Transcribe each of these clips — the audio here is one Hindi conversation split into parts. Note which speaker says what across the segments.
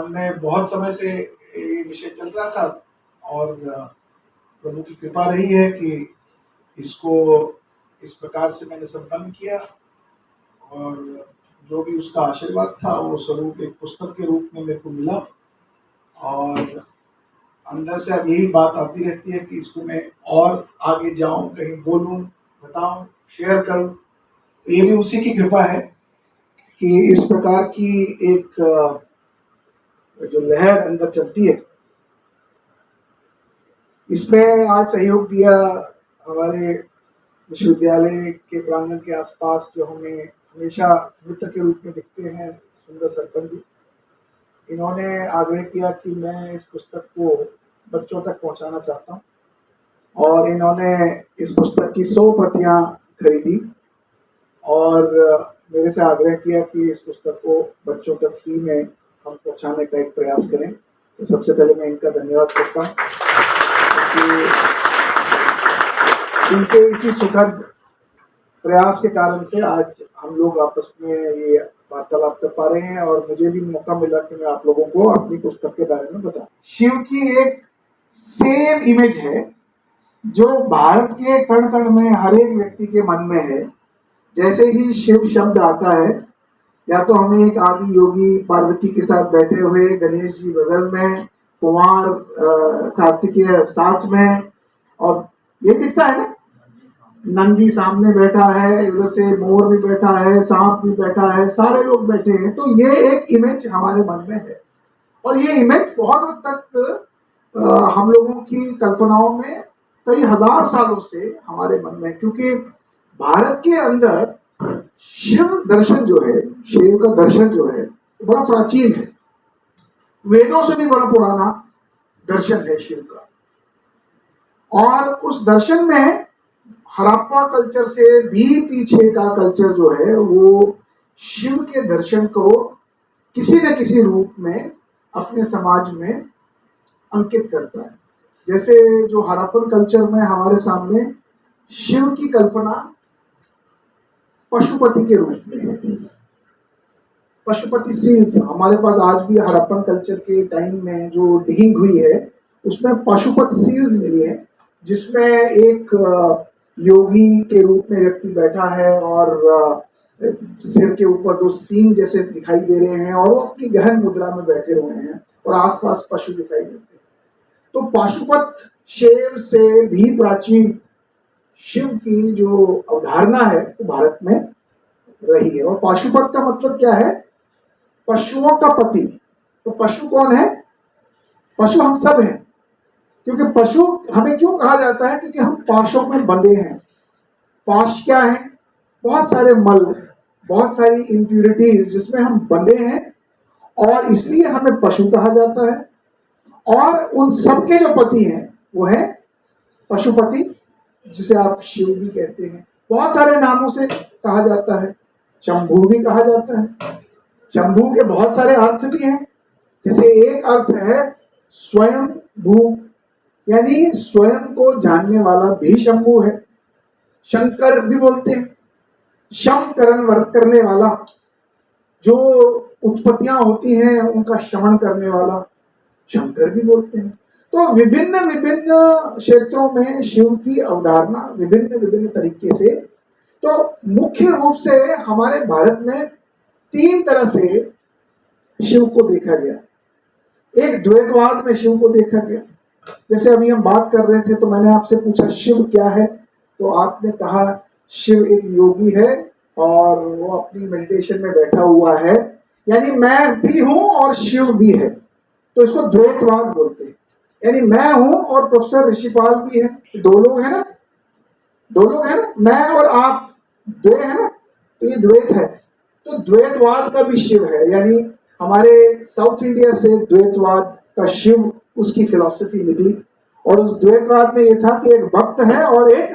Speaker 1: मन में बहुत समय से ये विषय चल रहा था और प्रभु की कृपा रही है कि इसको इस प्रकार से मैंने संपन्न किया और जो भी उसका आशीर्वाद था वो स्वरूप एक पुस्तक के रूप में मेरे को मिला। और अंदर से अब यही बात आती रहती है कि इसको मैं और आगे जाऊं, कहीं बोलूं, बताऊं, शेयर करूं। ये भी उसी की कृपा है कि इस प्रकार की एक जो लहर अंदर चलती है। इसमें आज सहयोग दिया हमारे विश्वविद्यालय के प्रांगण के आसपास जो हमें हमेशा मित्र के रूप में दिखते हैं, सुंदर सरपंच जी। इन्होंने आग्रह किया कि मैं इस पुस्तक को बच्चों तक पहुंचाना चाहता हूं और इन्होंने इस पुस्तक की 100 प्रतियां खरीदी और मेरे से आग्रह किया कि इस पुस्तक को बच्चों तक फ्री में हम पहुंचाने का एक प्रयास करें। तो सबसे पहले मैं इनका धन्यवाद करता हूँ कि इनके इसी सुखद प्रयास के कारण से आज हम लोग आपस में ये वार्तालाप कर पा रहे हैं और मुझे भी मौका मिला कि मैं आप लोगों को अपनी पुस्तक के बारे में बताऊं। शिव की एक सेम इमेज है जो भारत के कण कण में हर एक व्यक्ति के मन में है। जैसे ही शिव शब्द आता है या तो हमें एक आदि योगी पार्वती के साथ बैठे हुए, गणेश जी बगल में, कुमार कार्तिकेय साथ में, और ये दिखता है ना, नंदी सामने बैठा है, इधर से मोर भी बैठा है, सांप भी बैठा है, सारे लोग बैठे हैं। तो ये एक इमेज हमारे मन में है और ये इमेज बहुत हद तक हम लोगों की कल्पनाओं में कई हजार सालों से हमारे मन में, क्योंकि भारत के अंदर शिव दर्शन जो है, शिव का दर्शन जो है बड़ा प्राचीन है, वेदों से भी बड़ा पुराना दर्शन है शिव का। और उस दर्शन में हड़प्पा कल्चर से भी पीछे का कल्चर जो है वो शिव के दर्शन को किसी न किसी रूप में अपने समाज में अंकित करता है। जैसे जो हड़प्पन कल्चर में हमारे सामने शिव की कल्पना पशुपति के रूप में है। पशुपति सील्स हमारे पास आज भी हड़प्पन कल्चर के टाइम में जो डिगिंग हुई है उसमें पशुपति सील्स मिली है, जिसमें एक योगी के रूप में व्यक्ति बैठा है और सिर के ऊपर 2 सींग जैसे दिखाई दे रहे हैं और वो अपनी गहन मुद्रा में बैठे हुए हैं और आसपास पशु दिखाई देते हैं। तो पाशुपत शेर से भी प्राचीन शिव की जो अवधारणा है वो भारत में रही है। और पाशुपत का मतलब क्या है? पशुओं का पति। तो पशु कौन है? पशु हम सब हैं। क्योंकि पशु हमें क्यों कहा जाता है? क्योंकि हम पाशों में बंधे हैं। पाश क्या है? बहुत सारे मल, बहुत सारी इम्प्यूरिटीज जिसमें हम बंधे हैं और इसलिए हमें पशु कहा जाता है। और उन सबके जो पति हैं वो है पशुपति, जिसे आप शिव भी कहते हैं। बहुत सारे नामों से कहा जाता है, शंभू भी कहा जाता है। शंभू के बहुत सारे अर्थ भी हैं। जैसे एक अर्थ है स्वयं भू, यानी स्वयं को जानने वाला भी शंभू है। शंकर भी बोलते हैं, शम करने वाला, जो उत्पत्तियां होती हैं उनका शमन करने वाला शंकर भी बोलते हैं। तो विभिन्न विभिन्न क्षेत्रों में शिव की अवधारणा विभिन्न विभिन्न तरीके से। तो मुख्य रूप से हमारे भारत में 3 तरह से शिव को देखा गया। एक द्वैतवाद में शिव को देखा गया। जैसे अभी हम बात कर रहे थे तो मैंने आपसे पूछा शिव क्या है, तो आपने कहा शिव एक योगी है और वो अपनी मेडिटेशन में बैठा हुआ है, यानी मैं भी हूं और शिव भी है। तो इसको द्वैतवाद बोलते हैं, यानी मैं हूं और प्रोफेसर ऋषिपाल भी है। 2 लोग हैं ना, 2 लोग हैं ना, मैं और आप 2 है ना, तो ये द्वैत है। तो द्वैतवाद का भी शिव है, यानी हमारे साउथ इंडिया से द्वैतवाद का शिव, उसकी फिलॉसफी निकली। और उस द्वैतवाद में ये था कि एक भक्त है और एक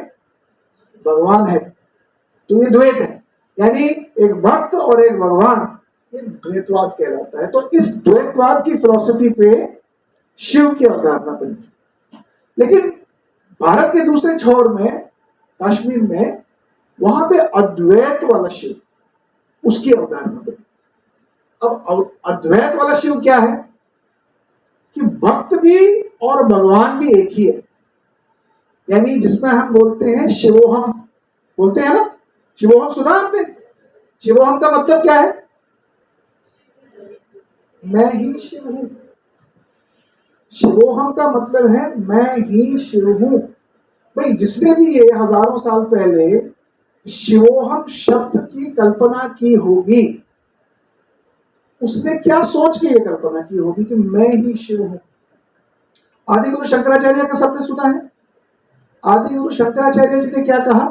Speaker 1: भगवान है। तो ये द्वैत है, यानी एक भक्त और एक भगवान, ये द्वैतवाद कहलाता है। तो इस द्वैतवाद की फिलॉसफी पे शिव की अवधारणा बनी। लेकिन भारत के दूसरे छोर में, कश्मीर में, वहां पे अद्वैत वाला शिव, उसकी अवधारणा बनी। अब अद्वैत वाला शिव क्या है? कि भक्त भी और भगवान भी एक ही है। यानी जिसमें हम बोलते हैं शिवोहम, बोलते हैं ना, शिवोहम सुना आपने? शिवोहम का मतलब क्या है? मैं ही शिव हूं। शिवोहम का मतलब है मैं ही शिव हूं। भाई जिसने भी ये हजारों साल पहले शिवोहम शब्द की कल्पना की होगी, उसने क्या सोच के ये कल्पना की होगी कि मैं ही शिव हूं? आदि गुरु शंकराचार्य का सबने सुना है। आदि गुरु शंकराचार्य जी ने क्या कहा?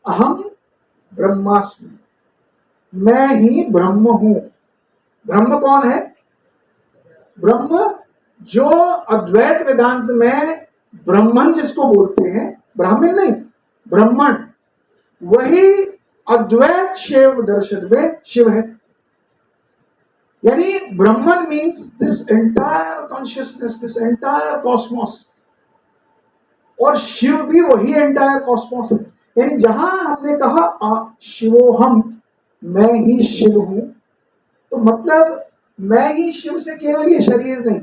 Speaker 1: अहम ब्रह्मास्मि, मैं ही ब्रह्म हूं। ब्रह्म कौन है? ब्रह्म जो अद्वैत वेदांत में ब्रह्मन जिसको बोलते हैं, ब्राह्मण नहीं, ब्रह्मण, वही अद्वैत शिव दर्शन में शिव है। यानी Brahman means this entire consciousness, this entire cosmos, और शिव भी वही एंटायर कॉस्मोस है। यानी जहां हमने कहा शिवोहम, मैं ही शिव हूं, तो मतलब मैं ही शिव से केवल ये शरीर नहीं।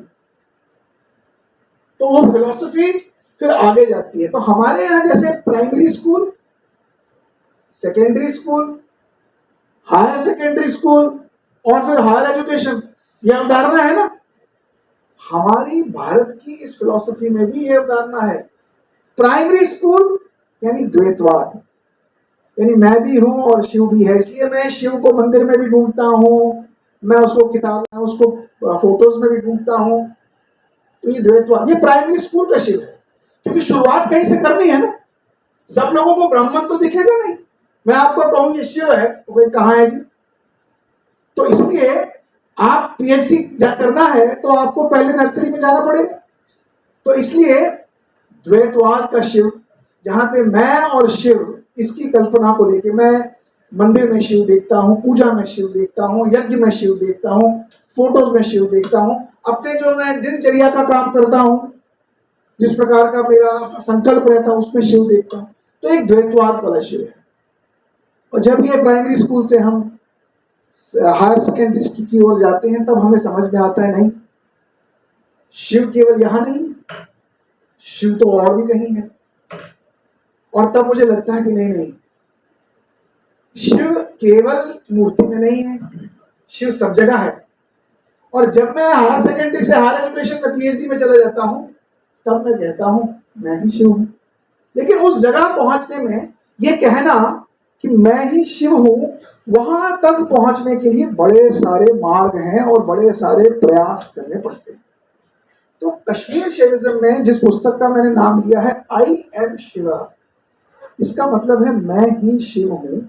Speaker 1: तो वो फिलॉसफी फिर आगे जाती है। तो हमारे यहां जैसे primary school, secondary school, higher secondary school और फिर हायर एजुकेशन, ये अवधारणा है ना। हमारी भारत की इस फिलॉसफी में भी ये अवधारणा है। प्राइमरी स्कूल यानी द्वैतवाद, यानी मैं भी हूं और शिव भी है, इसलिए मैं शिव को मंदिर में भी ढूंढता हूं, मैं उसको किताब में, उसको फोटोज में भी ढूंढता हूं। तो ये द्वैतवाद, ये प्राइमरी स्कूल का शिव है, क्योंकि शुरुआत कहीं से करनी है ना। सब लोगों को ब्राह्मण तो दिखेगा नहीं। मैं आपको कहूं ये शिव है तो भाई कहां है जी? तो इसलिए आप पीएचडी करना है तो आपको पहले नर्सरी में जाना पड़ेगा। तो इसलिए द्वैतवाद का शिव, जहां पे मैं और शिव इसकी कल्पना को लेके मैं मंदिर में शिव देखता हूं, पूजा में शिव देखता हूं, यज्ञ में शिव देखता हूं, फोटोज में शिव देखता हूं, अपने जो मैं दिनचर्या का काम करता हूं, जिस प्रकार का मेरा संकल्प रहता है उसमें शिव देखता हूं। तो एक द्वैतवाद वाला शिव है। और जब ये प्राइमरी स्कूल से हम हायर सेकेंडरी की ओर जाते हैं तब हमें समझ में आता है नहीं, शिव केवल यहां नहीं, शिव तो और भी कहीं है। और तब मुझे लगता है कि नहीं नहीं, शिव केवल मूर्ति में नहीं है, शिव सब जगह है। और जब मैं हायर सेकेंडरी से हायर एजुकेशन में पीएचडी में चला जाता हूं तब मैं कहता हूं मैं ही शिव हूं। लेकिन उस जगह पहुंचने में ये कहना कि मैं ही शिव हूं, वहां तक पहुंचने के लिए बड़े सारे मार्ग हैं और बड़े सारे प्रयास करने पड़ते हैं। तो कश्मीर शिविज्म में जिस पुस्तक का मैंने नाम लिया है आई एम शिवा, इसका मतलब है मैं ही शिव हूं।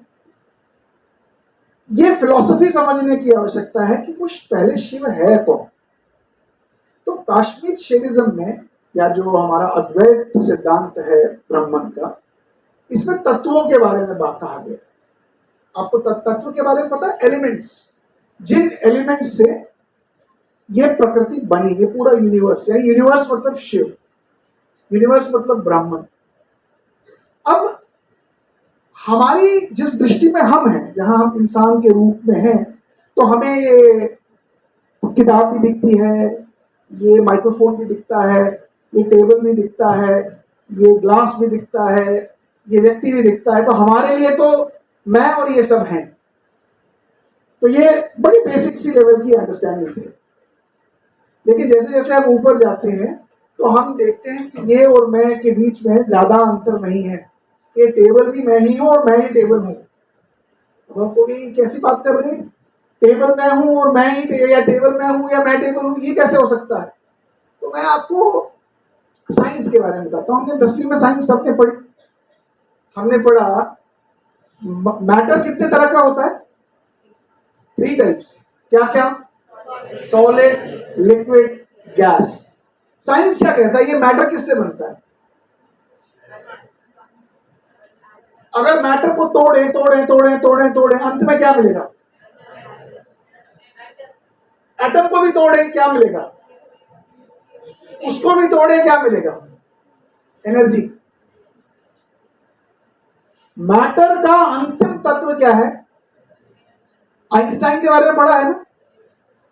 Speaker 1: ये फिलॉसफी समझने की आवश्यकता है कि कुछ पहले शिव है कौन। तो कश्मीर शिविज्म में, या जो हमारा अद्वैत सिद्धांत है ब्राह्मण का, इसमें तत्वों के बारे में बात कहा गया। आपको तत्व के बारे में पता है? एलिमेंट्स, जिन एलिमेंट्स से ये प्रकृति बनी, ये पूरा यूनिवर्स, यानी यूनिवर्स मतलब शिव, यूनिवर्स मतलब ब्राह्मण। अब हमारी जिस दृष्टि में हम हैं, जहां हम इंसान के रूप में हैं, तो हमें ये किताब भी दिखती है, ये माइक्रोफोन भी दिखता है, ये टेबल भी दिखता है, ये ग्लास भी दिखता है, ये व्यक्ति भी दिखता है। तो हमारे लिए तो मैं और ये सब हैं। तो ये बड़ी बेसिक सी लेवल की अंडरस्टैंडिंग है। लेकिन जैसे जैसे हम ऊपर जाते हैं तो हम देखते हैं कि ये और मैं के बीच में ज्यादा अंतर नहीं है। ये टेबल भी मैं ही हूं और मैं ही टेबल हूं। अब आपको भी कैसी बात कर रहे हैं? टेबल मैं हूं और मैं ही, या टेबल मैं हूं या मैं टेबल हूं, ये कैसे हो सकता है? तो मैं आपको साइंस के बारे में बताता हूं। हमने 10वीं में साइंस सबने पढ़ी। हमने पढ़ा मैटर कितने तरह का होता है? 3 टाइप्स। क्या क्या? Solid, liquid, gas. साइंस क्या कहता है? ये मैटर किससे बनता है? अगर मैटर को तोड़े तोड़े तोड़े तोड़े तोड़े, अंत में क्या मिलेगा? एटम को भी तोड़े क्या मिलेगा? उसको भी तोड़े क्या मिलेगा? एनर्जी। मैटर का अंतिम तत्व क्या है? आइंस्टाइन के बारे में पढ़ा है ना?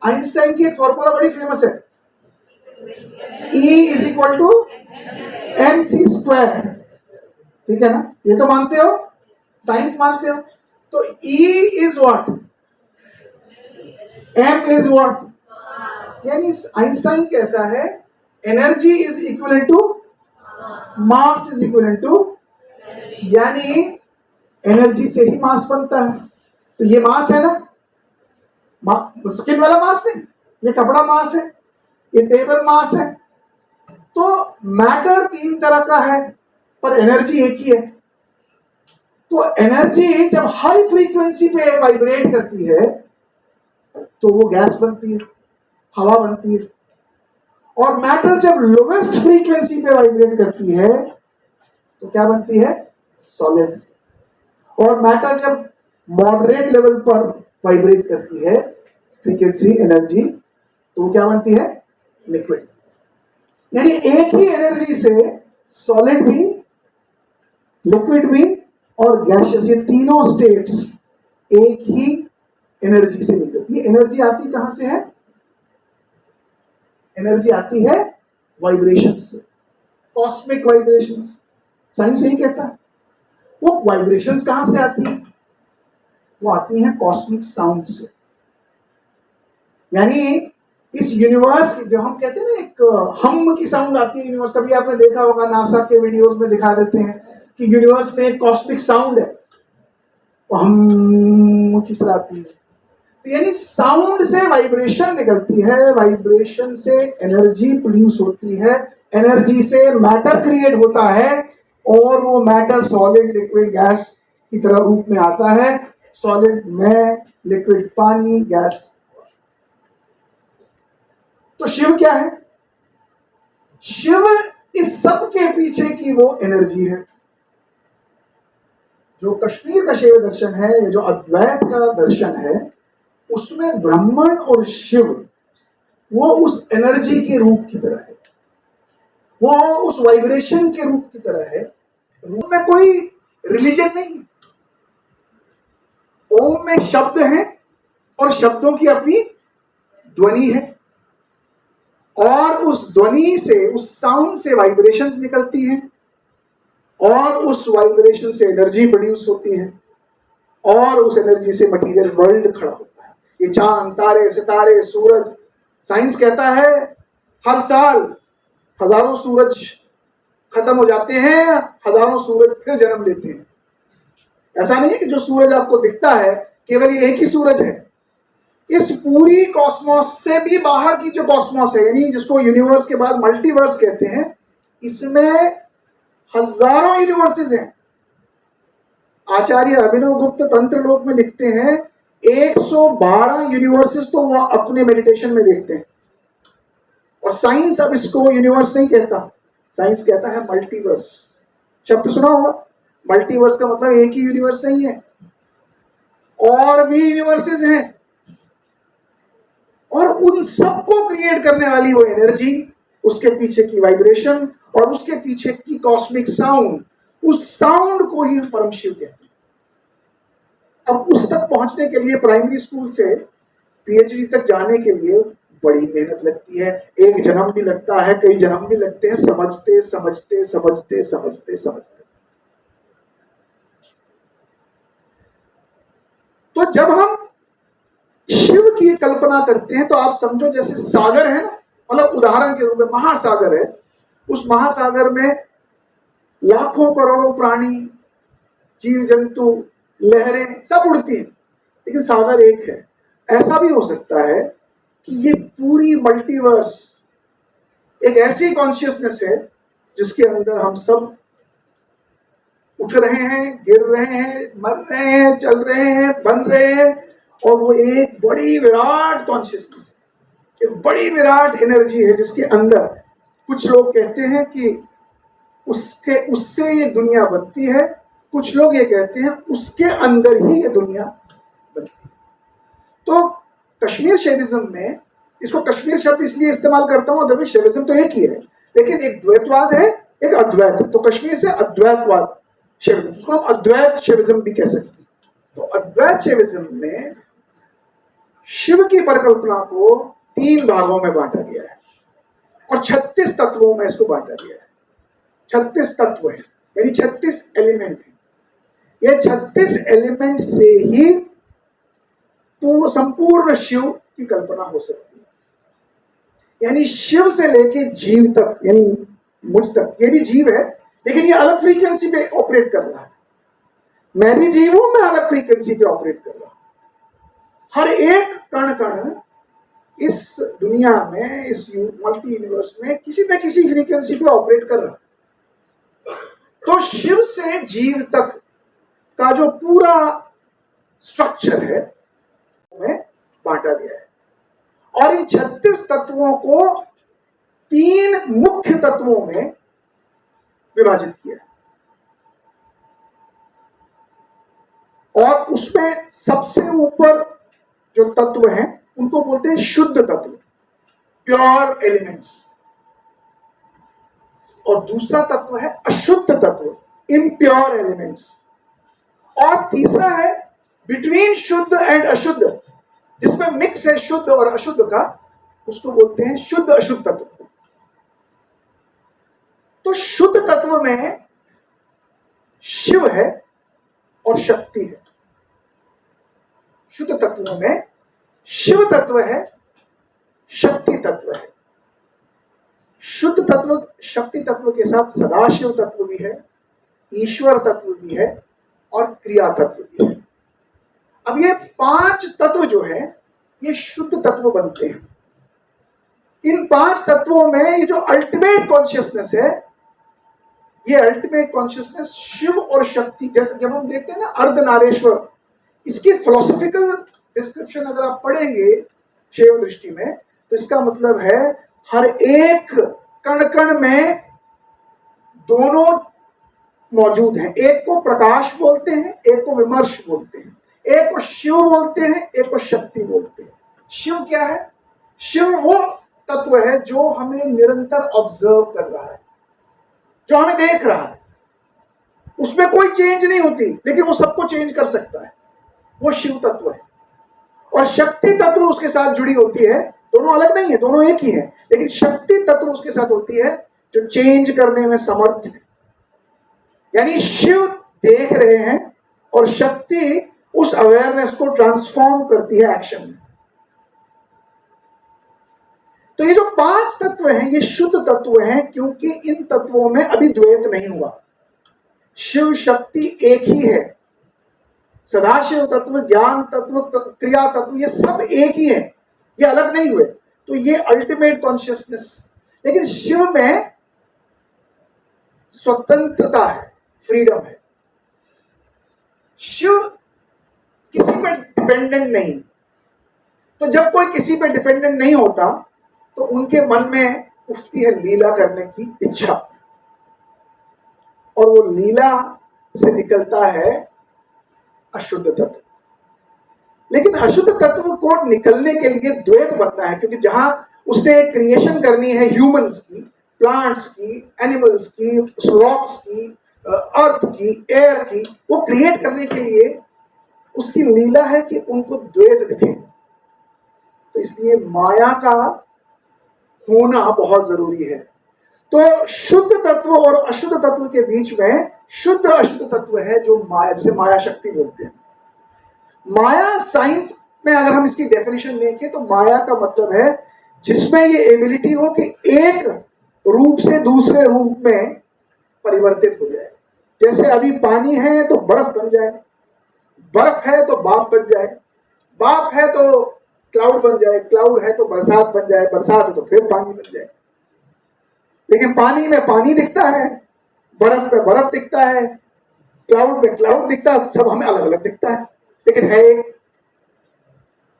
Speaker 1: आइंस्टाइन की एक फॉर्मूला बड़ी फेमस है, E is equal to mc square, ठीक है ना, ये तो मानते हो, साइंस मानते हो। तो E is what, m is what, यानी आइंस्टाइन कहता है energy is equal to mass is equal to, यानी एनर्जी से ही मास बनता है। तो ये मास है ना, स्किन वाला मास नहीं, ये कपड़ा मास है, ये टेबल मास है। तो मैटर तीन तरह का है पर एनर्जी एक ही है। तो एनर्जी जब हाई फ्रीक्वेंसी पे वाइब्रेट करती है तो वो गैस बनती है, हवा बनती है। और मैटर जब लोवेस्ट फ्रीक्वेंसी पे वाइब्रेट करती है तो क्या बनती है, सॉलिड। और मैटर जब मॉडरेट लेवल पर वाइब्रेट करती है फ्रीक्वेंसी एनर्जी, तो वो क्या बनती है, लिक्विड। यानी एक ही एनर्जी से सॉलिड भी, लिक्विड भी और गैसियस, ये तीनों स्टेट्स एक ही एनर्जी से निकलती है। एनर्जी आती कहां से है, एनर्जी आती है वाइब्रेशन से, कॉस्मिक वाइब्रेशन। साइंस यही कहता है। वो वाइब्रेशंस कहां से आती है, वो आती हैं कॉस्मिक साउंड से। यानी इस यूनिवर्स की, जो हम कहते हैं ना, एक हम की साउंड आती है यूनिवर्स। कभी आपने देखा होगा, नासा के वीडियोस में दिखा देते हैं कि यूनिवर्स में एक कॉस्मिक साउंड है, वो हम की तरह आती है। तो यानी साउंड से वाइब्रेशन निकलती है, वाइब्रेशन से एनर्जी प्रोड्यूस होती है, एनर्जी से मैटर क्रिएट होता है, और वो मैटर सॉलिड, लिक्विड, गैस की तरह रूप में आता है। सॉलिड में, लिक्विड पानी, गैस। तो शिव क्या है, शिव इस सब के पीछे की वो एनर्जी है। जो कश्मीर का शिव दर्शन है, जो अद्वैत का दर्शन है, उसमें ब्राह्मण और शिव वो उस एनर्जी के रूप की तरह है, वो उस वाइब्रेशन के रूप की तरह है। रूप में कोई रिलीजन नहीं। ओम में शब्द है और शब्दों की अपनी ध्वनि है, और उस ध्वनि से, उस साउंड से वाइब्रेशंस निकलती हैं, और उस वाइब्रेशन से एनर्जी प्रोड्यूस होती है, और उस एनर्जी से मटेरियल वर्ल्ड खड़ा होता है। ये चांद, तारे, सितारे, सूरज, साइंस कहता है हर साल हजारों सूरज खत्म हो जाते हैं, हजारों सूरज फिर जन्म लेते हैं। ऐसा नहीं है कि जो सूरज आपको दिखता है केवल ये एक ही सूरज है। इस पूरी कॉस्मोस से भी बाहर की जो कॉस्मोस है, यानी जिसको यूनिवर्स के बाद मल्टीवर्स कहते हैं, इसमें हजारों यूनिवर्सेस हैं। आचार्य अभिनव गुप्त तंत्र लोक में लिखते हैं 112 यूनिवर्सेस तो वो अपने मेडिटेशन में देखते हैं। और साइंस अब इसको यूनिवर्स नहीं कहता, साइंस कहता है मल्टीवर्स। शब्द सुना होगा, मल्टीवर्स का मतलब एक ही यूनिवर्स नहीं है, और भी यूनिवर्सेस हैं। और उन सबको क्रिएट करने वाली वो एनर्जी, उसके पीछे की वाइब्रेशन और उसके पीछे की कॉस्मिक साउंड, उस साउंड को ही परम शिव कहते हैं। अब उस तक पहुंचने के लिए प्राइमरी स्कूल से पीएचडी तक जाने के लिए बड़ी मेहनत लगती है। एक जन्म भी लगता है, कई जन्म भी लगते हैं, समझते समझते समझते समझते समझते। तो जब हम शिव की कल्पना करते हैं तो आप समझो जैसे सागर है ना, मतलब उदाहरण के रूप में महासागर है। उस महासागर में लाखों करोड़ों प्राणी, जीव जंतु, लहरें सब उड़ती हैं, लेकिन सागर एक है। ऐसा भी हो सकता है कि ये पूरी मल्टीवर्स एक ऐसी कॉन्शियसनेस है जिसके अंदर हम सब उठ रहे हैं, गिर रहे हैं, मर रहे हैं, चल रहे हैं, बन रहे हैं, और वो एक बड़ी विराट कॉन्शियसनेस है, एक बड़ी विराट एनर्जी है जिसके अंदर कुछ लोग कहते हैं कि उससे ये दुनिया बनती है, कुछ लोग ये कहते हैं उसके अंदर ही ये दुनिया बनती है। तो कश्मीर शैविज्म में, इसको कश्मीर शब्द इसलिए इस्तेमाल करता हूं, अदरवाइज शैविज्म तो एक ही है, लेकिन एक द्वैतवाद है, एक अद्वैत है। तो कश्मीर से अद्वैतवाद शैविज्म, उसको हम अद्वैत शैविज्म भी कह सकते हैं। तो अद्वैत शैविज्म में शिव की परिकल्पना को 3 भागों में बांटा गया है। और 36 तत्वों में इसको बांटा गया है। 36 तत्व है, यानी 36 एलिमेंट है। ये 36 एलिमेंट से ही तो संपूर्ण शिव की कल्पना हो सकती है। यानी शिव से लेके जीव तक, यानी मुझ तक, ये भी जीव है लेकिन ये अलग फ्रीक्वेंसी पे ऑपरेट कर रहा है। मैं भी जीव हूं, मैं अलग फ्रीक्वेंसी पे ऑपरेट कर रहा हूं। हर एक कण कण इस दुनिया में, इस मल्टी यूनिवर्स में किसी न किसी फ्रीक्वेंसी पे ऑपरेट कर रहा है। तो शिव से जीव तक का जो पूरा स्ट्रक्चर है में बांटा गया है और इन 36 तत्वों को 3 मुख्य तत्वों में विभाजित किया है। और उसमें सबसे ऊपर जो तत्व हैं उनको बोलते हैं शुद्ध तत्व, प्योर एलिमेंट्स, और दूसरा तत्व है अशुद्ध तत्व, इम्प्योर एलिमेंट्स, और तीसरा है बिटवीन शुद्ध एंड अशुद्ध, जिसमें मिक्स है शुद्ध और अशुद्ध का, उसको बोलते हैं शुद्ध अशुद्ध तत्व। तो शुद्ध तत्व में शिव है और शक्ति है। शुद्ध तत्व में शिव तत्व है, शक्ति तत्व है। शुद्ध तत्व शक्ति तत्व के साथ सदाशिव तत्व भी है, ईश्वर तत्व भी है और क्रिया तत्व भी है। अब ये 5 तत्व जो है ये शुद्ध तत्व बनते हैं। इन 5 तत्वों में ये जो अल्टीमेट कॉन्शियसनेस है, ये अल्टीमेट कॉन्शियसनेस शिव और शक्ति, जैसे जब हम देखते हैं ना अर्धनारेश्वर, इसकी फिलोसॉफिकल डिस्क्रिप्शन अगर आप पढ़ेंगे शैव दृष्टि में, तो इसका मतलब है हर एक कण कण में दोनों मौजूद हैं। एक को प्रकाश बोलते हैं, एक को विमर्श बोलते हैं, एक को शिव बोलते हैं, एक को शक्ति बोलते हैं। शिव क्या है? शिव वो तत्व है जो हमें निरंतर ऑब्जर्व कर रहा है, जो हमें देख रहा है, उसमें कोई चेंज नहीं होती लेकिन वो सबको चेंज कर सकता है, वो शिव तत्व है। और शक्ति तत्व उसके साथ जुड़ी होती है, दोनों अलग नहीं है, दोनों एक ही है, लेकिन शक्ति तत्व उसके साथ होती है जो चेंज करने में समर्थ है। यानी शिव देख रहे हैं और शक्ति उस अवेयरनेस को ट्रांसफॉर्म करती है एक्शन में। तो ये जो 5 तत्व हैं ये शुद्ध तत्व हैं, क्योंकि इन तत्वों में अभी द्वैत नहीं हुआ। शिव शक्ति एक ही है, सदाशिव तत्व, ज्ञान तत्व, क्रिया तत्व, ये सब एक ही है, ये अलग नहीं हुए। तो ये अल्टीमेट कॉन्शियसनेस। लेकिन शिव में स्वतंत्रता है, फ्रीडम है। शिव किसी पर डिपेंडेंट नहीं। तो जब कोई किसी पर डिपेंडेंट नहीं होता तो उनके मन में उठती है लीला करने की इच्छा, और वो लीला से निकलता है अशुद्ध तत्व। लेकिन अशुद्ध तत्व को निकलने के लिए द्वैत बनना है, क्योंकि जहां उसने क्रिएशन करनी है ह्यूमंस की, प्लांट्स की, एनिमल्स की, रॉक्स की, अर्थ की, एयर की, वो क्रिएट करने के लिए उसकी लीला है कि उनको द्वैत दिखे। तो इसलिए माया का होना बहुत जरूरी है। तो शुद्ध तत्व और अशुद्ध तत्व के बीच में शुद्ध अशुद्ध तत्व है जो माया, जिसे माया शक्ति बोलते हैं। माया साइंस में अगर हम इसकी डेफिनेशन देखें तो माया का मतलब है जिसमें ये एबिलिटी हो कि एक रूप से दूसरे रूप में परिवर्तित हो जाए। जैसे अभी पानी है तो बर्फ बन जाए, बर्फ है तो भाप बन जाए, भाप है तो क्लाउड बन जाए, क्लाउड है तो बरसात बन जाए, बरसात है तो फिर पानी बन जाए। लेकिन पानी में पानी दिखता है, बर्फ में बर्फ दिखता है, क्लाउड में क्लाउड दिखता है, सब हमें अलग अलग दिखता है, लेकिन है एक।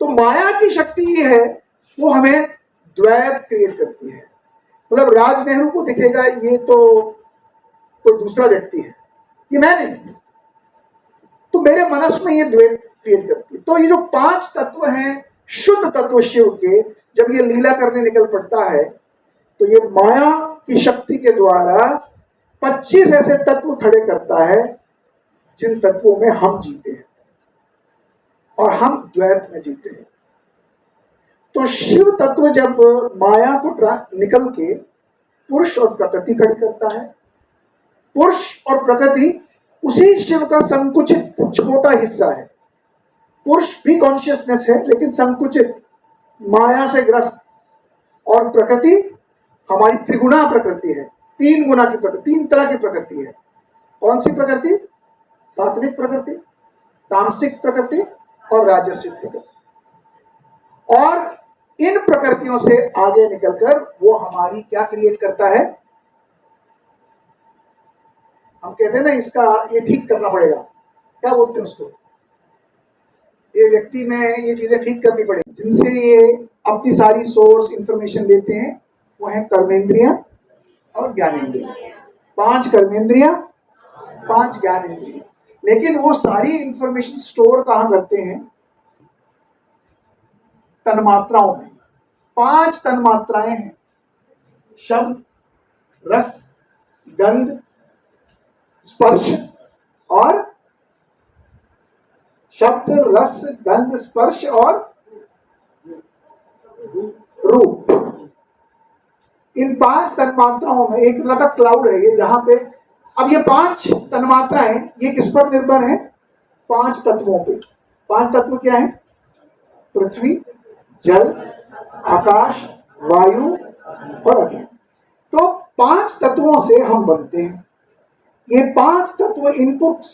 Speaker 1: तो माया की शक्ति ये है, वो हमें द्वैत क्रिएट करती है। मतलब राज नेहरू को दिखेगा ये तो कोई दूसरा व्यक्ति है, ये मैं नहीं, तो मेरे मनस में ये द्वैत क्रिएट करती है। तो ये जो 5 तत्व हैं शुद्ध तत्व शिव के, जब ये लीला करने निकल पड़ता है तो ये माया की शक्ति के द्वारा 25 ऐसे तत्व खड़े करता है जिन तत्वों में हम जीते हैं और हम द्वैत में जीते हैं। तो शिव तत्व जब माया को निकल के पुरुष और प्रकृति खड़ी करता है, पुरुष और प्रकृति उसी शिव का संकुचित छोटा हिस्सा है। पुरुष भी कॉन्शियसनेस है लेकिन संकुचित, माया से ग्रस्त, और प्रकृति हमारी त्रिगुणा प्रकृति है, 3 गुना की प्रकृति, 3 तरह की प्रकृति है। कौन सी प्रकृति? सात्विक प्रकृति, तामसिक प्रकृति और राजसिक प्रकृति। और इन प्रकृतियों से आगे निकलकर वो हमारी क्या क्रिएट करता है? हम कहते हैं ना इसका ये ठीक करना पड़ेगा, क्या बोलते हैं उसको, ये व्यक्ति में ये चीजें ठीक करनी पड़ेगी, जिनसे ये अपनी सारी सोर्स इंफॉर्मेशन लेते हैं। वो है कर्मेंद्रियां और ज्ञानेंद्रियां। 5 कर्मेंद्रियां, 5 ज्ञानेंद्रियां। लेकिन वो सारी इंफॉर्मेशन स्टोर कहाँ करते हैं? तन्मात्राओं में। 5 तन्मात्राएं हैं, शब्द, रस, गंध, स्पर्श और शब्द, रस, गंध, स्पर्श और रूप। इन 5 तन्मात्राओं में एक तरह का क्लाउड है ये, जहां पे अब ये 5 तन्मात्राएं ये किस पर निर्भर है? 5 तत्वों पे। 5 तत्व क्या है? पृथ्वी, जल, आकाश, वायु और अग्नि। तो 5 तत्वों से हम बनते हैं। ये 5 तत्व इनपुट्स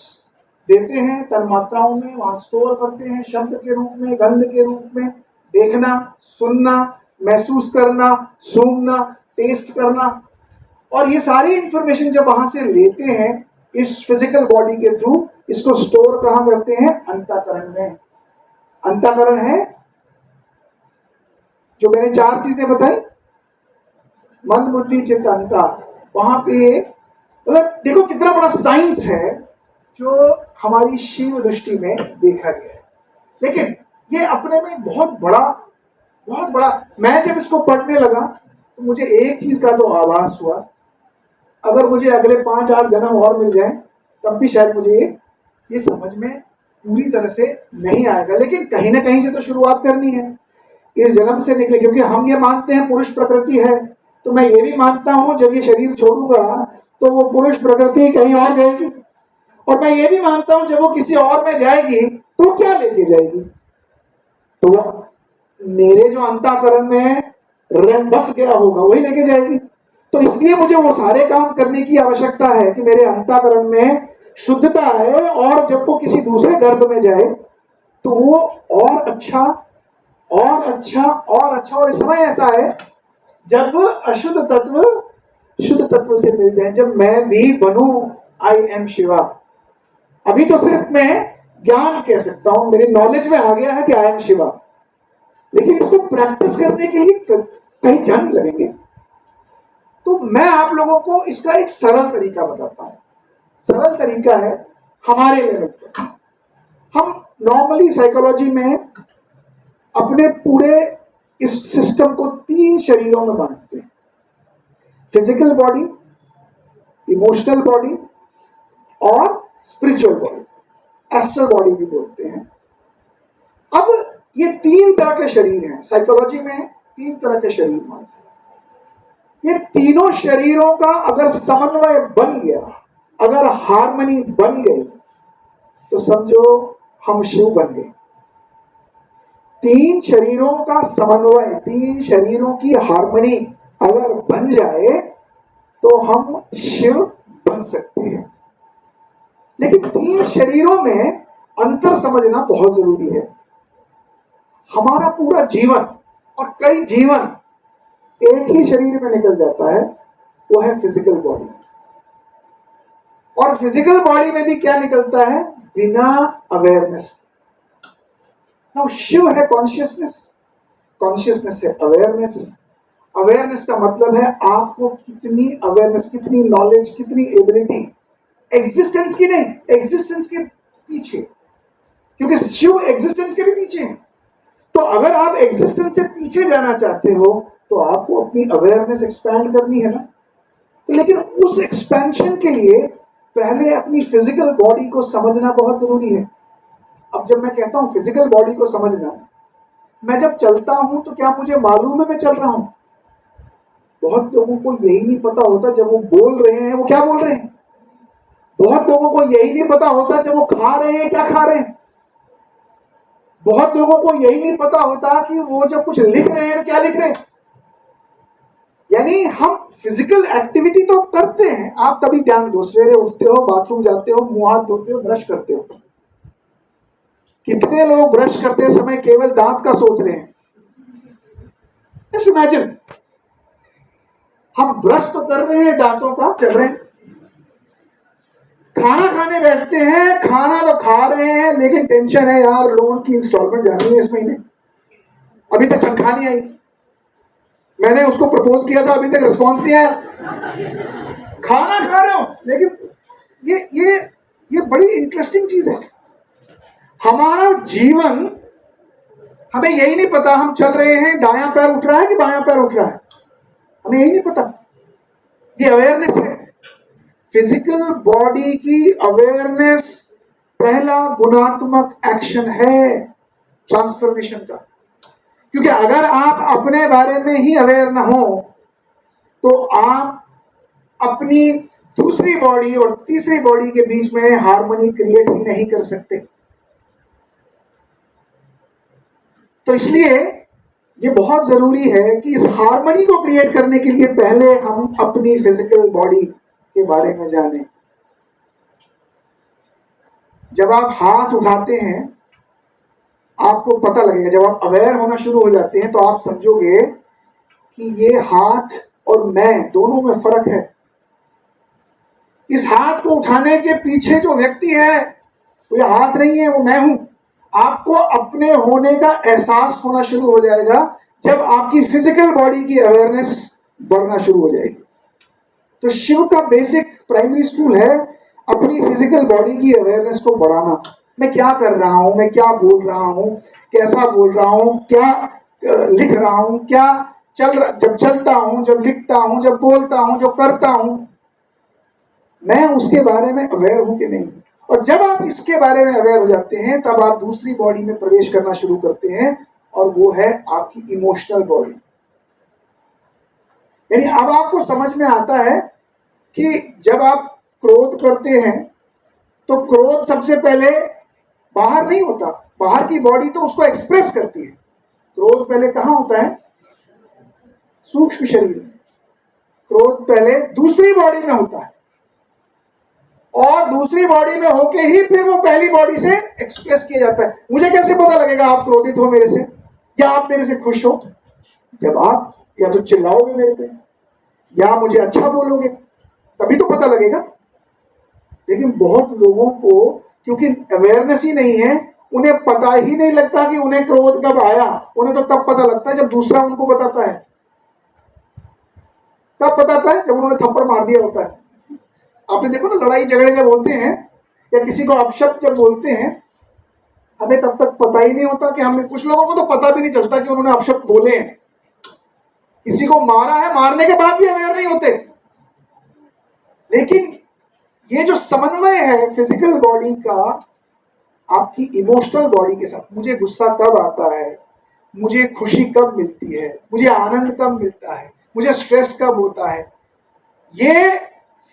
Speaker 1: देते हैं तन्मात्राओं में, वहां स्टोर करते हैं शब्द के रूप में, गंध के रूप में, देखना, सुनना, महसूस करना, सूंघना, टेस्ट करना। और ये सारी इंफॉर्मेशन जब वहां से लेते हैं इस फिजिकल बॉडी के थ्रू, इसको स्टोर कहां करते हैं? अंतःकरण में। अंतःकरण है जो मैंने 4 चीजें बताई, मन, बुद्धि, चित्त, अहंकार। वहां पे मतलब देखो कितना बड़ा साइंस है जो हमारी शिव दृष्टि में देखा गया है। लेकिन ये अपने में बहुत बड़ा मैं जब इसको पढ़ने लगा तो मुझे एक चीज का तो आभास हुआ, अगर मुझे अगले 5-8 जन्म और मिल जाए तब भी शायद मुझे ये समझ में पूरी तरह से नहीं आएगा। लेकिन कहीं ना कहीं से तो शुरुआत करनी है, इस जन्म से निकले। क्योंकि हम ये मानते हैं पुरुष प्रकृति है, तो मैं ये भी मानता हूं जब ये शरीर छोड़ूंगा तो वो पुरुष प्रकृति कहीं और जाएगी। और मैं ये भी मानता हूं जब वो किसी और में जाएगी तो क्या लेके जाएगी? तो मेरे जो अंतःकरण में बस गया होगा वही लेके जाएगी। तो इसलिए मुझे वो सारे काम करने की आवश्यकता है कि मेरे अंतःकरण में शुद्धता है, और जब वो किसी दूसरे गर्भ में जाए तो वो और अच्छा और अच्छा और अच्छा। और समय ऐसा है जब अशुद्ध तत्व शुद्ध तत्व से मिल जाए, जब मैं भी बनूं आई एम शिवा। अभी तो सिर्फ मैं ज्ञान कह सकता हूं, मेरे नॉलेज में आ गया है कि आई एम शिवा, लेकिन इसको प्रैक्टिस करने के लिए कहीं जन्म लगेंगे। तो मैं आप लोगों को इसका एक सरल तरीका बताता हूं। सरल तरीका है हमारे लेवल पर। हम नॉर्मली साइकोलॉजी में अपने पूरे इस सिस्टम को 3 शरीरों में बांटते हैं, फिजिकल बॉडी, इमोशनल बॉडी और स्पिरिचुअल बॉडी, एस्ट्रल बॉडी भी बोलते हैं। अब ये 3 तरह के शरीर हैं साइकोलॉजी में, 3 तरह के शरीर मानते हैं। ये तीनों शरीरों का अगर समन्वय बन गया, अगर हार्मनी बन गई, तो समझो हम शिव बन गए। 3 शरीरों का समन्वय, 3 शरीरों की हार्मनी अगर बन जाए तो हम शिव बन सकते हैं। लेकिन 3 शरीरों में अंतर समझना बहुत जरूरी है। हमारा पूरा जीवन और कई जीवन एक ही शरीर में निकल जाता है, वो है फिजिकल बॉडी। और फिजिकल बॉडी में भी क्या निकलता है? बिना अवेयरनेस। नाउ शिव है कॉन्शियसनेस, कॉन्शियसनेस है अवेयरनेस। अवेयरनेस का मतलब है आपको कितनी अवेयरनेस, कितनी नॉलेज, कितनी एबिलिटी, एग्जिस्टेंस की नहीं, एग्जिस्टेंस के पीछे, क्योंकि शिव एग्जिस्टेंस के भी पीछे है। तो अगर आप एग्जिस्टेंस से पीछे जाना चाहते हो तो आपको अपनी अवेयरनेस एक्सपैंड करनी है ना। लेकिन उस एक्सपेंशन के लिए पहले अपनी फिजिकल बॉडी को समझना बहुत जरूरी है। अब जब मैं कहता हूं फिजिकल बॉडी को समझना, मैं जब चलता हूं तो क्या मुझे मालूम है मैं चल रहा हूं? बहुत लोगों को यही नहीं पता होता जब वो बोल रहे हैं वो क्या बोल रहे हैं। बहुत लोगों को यही नहीं पता होता जब वो खा रहे हैं क्या खा रहे हैं। बहुत लोगों को यही नहीं पता होता कि वो जब कुछ लिख रहे हैं तो क्या लिख रहे हैं। यानी हम फिजिकल एक्टिविटी तो करते हैं। आप कभी ध्यान दो, सवेरे उठते हो, बाथरूम जाते हो, मुंह हाथ धोते हो, ब्रश करते हो। कितने लोग ब्रश करते समय केवल दांत का सोच रहे हैं। जस्ट इमेजिन, हम ब्रश तो कर रहे हैं, दांतों का चल रहे हैं। खाना खाने बैठते हैं, खाना तो खा रहे हैं, लेकिन टेंशन है यार, लोन की इंस्टॉलमेंट जानी है इस महीने, अभी तक तनख्वाह नहीं आई। मैंने उसको प्रपोज किया था, अभी तक रिस्पॉन्स नहीं आया। खाना खा रहे हो, लेकिन ये बड़ी इंटरेस्टिंग चीज है। हमारा जीवन, हमें यही नहीं पता हम चल रहे हैं, दायां पैर उठ रहा है कि बायां पैर उठ रहा है, हमें यही नहीं पता। ये अवेयरनेस है, फिजिकल बॉडी की अवेयरनेस पहला गुणात्मक एक्शन है ट्रांसफॉर्मेशन का। क्योंकि अगर आप अपने बारे में ही अवेयर ना हो तो आप अपनी दूसरी बॉडी और तीसरी बॉडी के बीच में हार्मनी क्रिएट ही नहीं कर सकते। तो इसलिए ये बहुत जरूरी है कि इस हार्मनी को क्रिएट करने के लिए पहले हम अपनी फिजिकल बॉडी के बारे में जानें। जब आप हाथ उठाते हैं आपको पता लगेगा, जब आप अवेयर होना शुरू हो जाते हैं तो आप समझोगे कि ये हाथ और मैं दोनों में फर्क है। इस हाथ को उठाने के पीछे जो व्यक्ति है वो ये हाथ नहीं है, वो मैं हूं। आपको अपने होने का एहसास होना शुरू हो जाएगा जब आपकी फिजिकल बॉडी की अवेयरनेस बढ़ना शुरू हो जाएगी। तो शिव का बेसिक प्राइमरी स्कूल है अपनी फिजिकल बॉडी की अवेयरनेस को बढ़ाना। मैं क्या कर रहा हूं, मैं क्या बोल रहा हूं, कैसा बोल रहा हूं, क्या लिख रहा हूं, क्या जब चलता हूं, जब लिखता हूं, जब बोलता हूं, जो करता हूं, मैं उसके बारे में अवेयर हूं कि नहीं। और जब आप इसके बारे में अवेयर हो जाते हैं तब आप दूसरी बॉडी में प्रवेश करना शुरू करते हैं, और वो है आपकी इमोशनल बॉडी। यानी अब आपको समझ में आता है कि जब आप क्रोध करते हैं तो क्रोध सबसे पहले बाहर नहीं होता, बाहर की बॉडी तो उसको एक्सप्रेस करती है। क्रोध पहले कहां होता है? सूक्ष्म शरीर में। क्रोध पहले दूसरी बॉडी में होता है, और दूसरी बॉडी में होके ही फिर वो पहली बॉडी से एक्सप्रेस किया जाता है। मुझे कैसे पता लगेगा आप क्रोधित हो मेरे से या आप मेरे से खुश हो? जब आप या तो चिल्लाओगे मेरे पे या मुझे अच्छा बोलोगे, तभी तो पता लगेगा। लेकिन बहुत लोगों को क्योंकि अवेयरनेस ही नहीं है, उन्हें पता ही नहीं लगता कि उन्हें क्रोध कब आया। उन्हें तो तब पता लगता है जब दूसरा उनको बताता है। तब बताता है जब उन्होंने थप्पड़ मार दिया होता है। आपने देखो ना, लड़ाई झगड़े जब होते हैं या किसी को अपशब्द जब बोलते हैं, हमें तब तक पता ही नहीं होता कि हमें, कुछ लोगों को तो पता भी नहीं चलता कि उन्होंने अपशब्द बोले हैं। किसी को मारा है, मारने के बाद भी अवेयर नहीं होते। लेकिन ये जो समन्वय है फिजिकल बॉडी का आपकी इमोशनल बॉडी के साथ, मुझे गुस्सा कब आता है, मुझे खुशी कब मिलती है, मुझे आनंद कब मिलता है, मुझे स्ट्रेस कब होता है, ये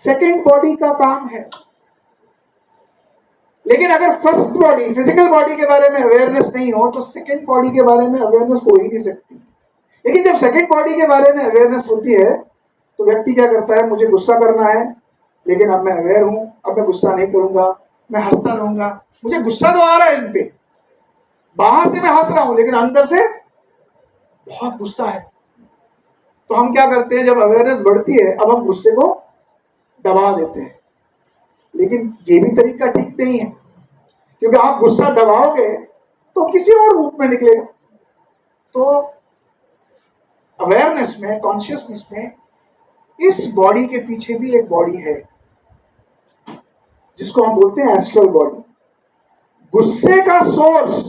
Speaker 1: सेकंड बॉडी का काम है। लेकिन अगर फर्स्ट बॉडी फिजिकल बॉडी के बारे में अवेयरनेस नहीं हो तो सेकंड बॉडी के बारे में अवेयरनेस हो ही नहीं सकती। लेकिन जब सेकंड बॉडी के बारे में अवेयरनेस होती है तो व्यक्ति क्या करता है, मुझे गुस्सा करना है लेकिन अब मैं अवेयर हूं, अब मैं गुस्सा नहीं करूंगा, मैं हंसता रहूंगा। मुझे गुस्सा तो आ रहा है इन पे, बाहर से मैं हंस रहा हूं लेकिन अंदर से बहुत गुस्सा है। तो हम क्या करते हैं, जब अवेयरनेस बढ़ती है अब हम गुस्से को दबा देते हैं। लेकिन ये भी तरीका ठीक नहीं है, क्योंकि आप गुस्सा दबाओगे तो किसी और रूप में निकलेगा। तो अवेयरनेस में, कॉन्शियसनेस में, इस बॉडी के पीछे भी एक बॉडी है जिसको हम बोलते हैं एस्ट्रल बॉडी। गुस्से का सोर्स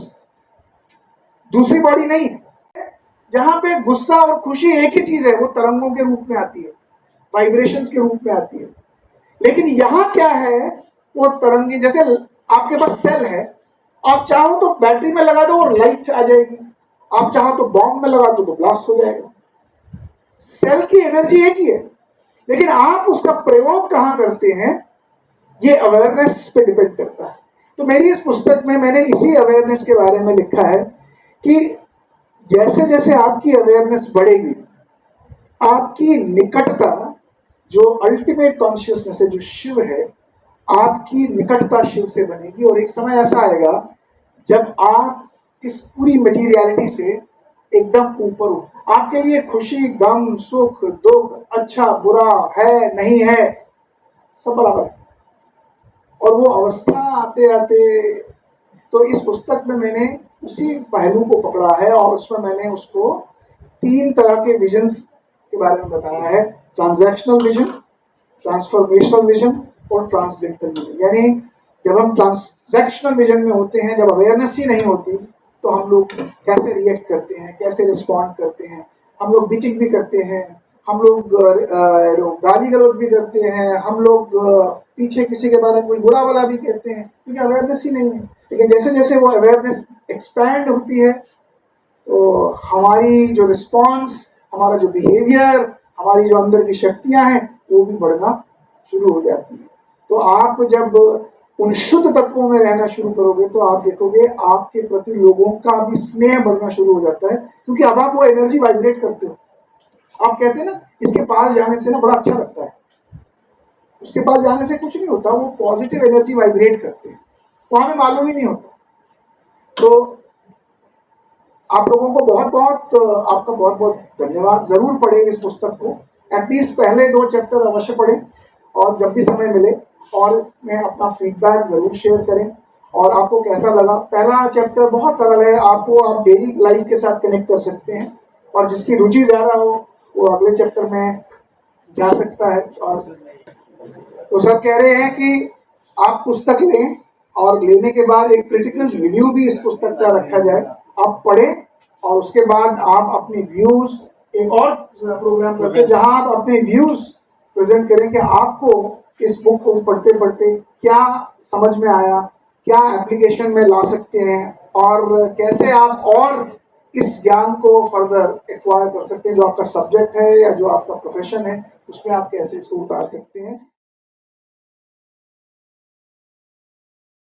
Speaker 1: दूसरी बॉडी नहीं है। जहां पे गुस्सा और खुशी एक ही चीज है, वो तरंगों के रूप में आती है, वाइब्रेशंस के रूप में आती है। लेकिन यहां क्या है, वो तरंगे, जैसे आपके पास सेल है, आप चाहो तो बैटरी में लगा दो और लाइट आ जाएगी, आप चाहो तो बॉम्ब में लगा दो तो ब्लास्ट हो जाएगा। सेल की एनर्जी एक ही है, लेकिन आप उसका प्रयोग कहां करते हैं ये अवेयरनेस पे डिपेंड करता है। तो मेरी इस पुस्तक में मैंने इसी अवेयरनेस के बारे में लिखा है कि जैसे जैसे आपकी अवेयरनेस बढ़ेगी, आपकी निकटता जो अल्टीमेट कॉन्शियसनेस है, जो शिव है, आपकी निकटता शिव से बनेगी। और एक समय ऐसा आएगा जब आप इस पूरी मटीरियलिटी से एकदम ऊपर हो। आपके लिए खुशी, गम, सुख, दुख, अच्छा बुरा है नहीं है, सब बराबर है। और वो अवस्था आते आते, तो इस पुस्तक में मैंने उसी पहलू को पकड़ा है और उसमें मैंने उसको 3 तरह के विजन्स के बारे में बताया है। ट्रांजैक्शनल विजन, ट्रांसफॉर्मेशनल विजन और ट्रांसडेंटल विजन। यानी जब हम ट्रांजैक्शनल विजन में होते हैं, जब अवेयरनेस ही नहीं होती, तो हम लोग कैसे रिएक्ट करते हैं, कैसे रिस्पॉन्ड करते हैं। हम लोग बिचिंग भी करते हैं, हम लोग गाली गलौज भी करते हैं, हम लोग पीछे किसी के बारे में कोई बुरा भला भी कहते हैं, क्योंकि अवेयरनेस ही नहीं है। लेकिन जैसे जैसे वो अवेयरनेस एक्सपैंड होती है, तो हमारी जो रिस्पॉन्स, हमारा जो बिहेवियर, हमारी जो अंदर की शक्तियां हैं, वो भी बढ़ना शुरू हो जाती है। तो आप जब उन शुद्ध तत्वों में रहना शुरू करोगे, तो आप देखोगे आपके प्रति लोगों का भी स्नेह बढ़ना शुरू हो जाता है, क्योंकि अब आप वो एनर्जी वाइब्रेट करते हो। आप कहते हैं ना, इसके पास जाने से ना बड़ा अच्छा लगता है। उसके पास जाने से कुछ नहीं होता, वो पॉजिटिव एनर्जी वाइब्रेट करते हैं, तो हमें मालूम ही नहीं होता। तो आप लोगों को आपका बहुत बहुत धन्यवाद। जरूर पढ़ें इस पुस्तक को, एटलीस्ट पहले 2 चैप्टर अवश्य पढ़ें, और जब भी समय मिले और इसमें अपना फीडबैक जरूर शेयर करें। और आपको कैसा लगा? पहला चैप्टर बहुत सरल है, आपको आप डेली लाइफ के साथ कनेक्ट कर सकते हैं, और जिसकी रुचि ज़्यादा हो वो अगले चैप्टर में जा सकता है। और तो सब कह रहे हैं कि आप पुस्तक लें, और लेने के बाद एक क्रिटिकल रिव्यू भी इस पुस्तक का रखा जाए। आप पढ़ें और उसके बाद आप अपने व्यूज, एक और प्रोग्राम करते हैं जहां आप अपने व्यूज प्रेजेंट करें कि आपको इस बुक को पढ़ते पढ़ते क्या समझ में आया, क्या एप्लीकेशन में ला सकते हैं, और कैसे आप और इस ज्ञान को फर्दर एक्वायर कर सकते हैं। जो आपका सब्जेक्ट है या जो आपका प्रोफेशन है, उसमें आप कैसे इसको उतार सकते हैं।